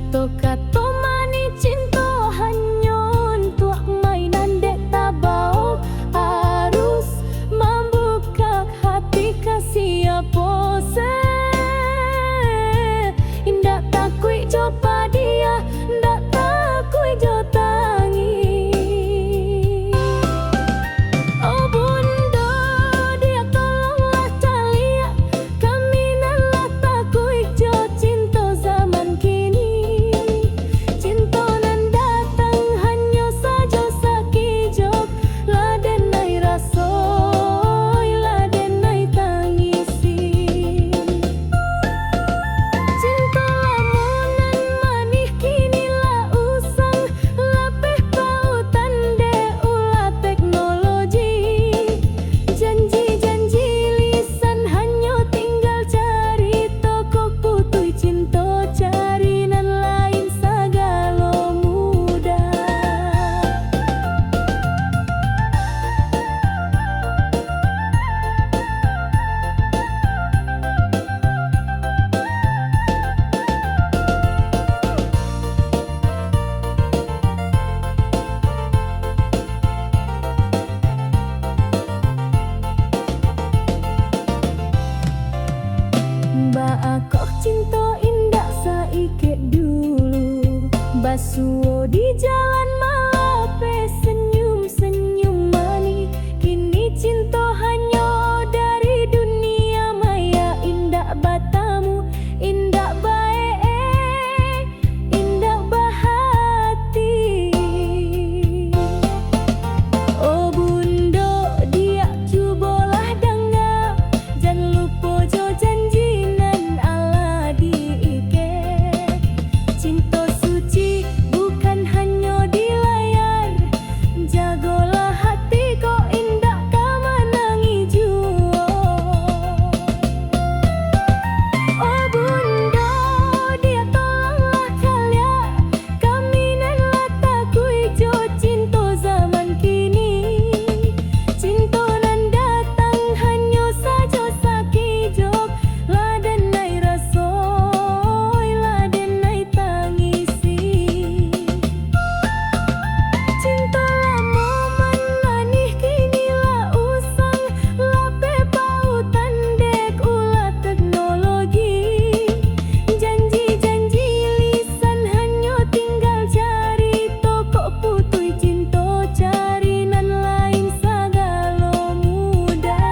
Kato-kato mani cinta hanya untuk mainan dek tabau. Harus membuka hati ke siapa se. Indak takui coba dia, indak takui jo tangi. Oh bunda, dia tolonglah calia, kami nalah takui jo cinta zaman kini. Cinta nan datang hanya saja sakijok, ladenai rasoi, ladenai tangisi. Cinta lamunan manih kini lah usang, lapeh pautan de ulah teknologi. Janji-janji lisan hanya tinggal cari toko putui cinta, cari nan lain sagalo mudah. Mbak aku cinta indah saike dulu, basuh di jalan malape senyum-senyum mani. Kini cinta hanya dari dunia maya. Indah batamu, indah bae, indah bahati. Oh bunda, dia cubalah dengar, jangan lupa jo janji nan Allah diikat. Cinta suci bukan hanya di layar, jagalah hati kau indah kamanangi jua. Oh bunda, dia tolonglah calia, kami nalah takui jo cinta zaman kini. Cinta nan datang hanya saja sakijok, ladenai rasoi, ladenai tangisi. Cinta lama manih kini lah usang, lapeh pautan dek ulah teknologi. Janji-janji lisan hanya tinggal cari toko putui cinta, cari nan lain sagalo mudah.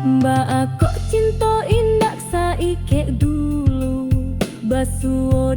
Mbak aku cinta indah saike dulu, basuh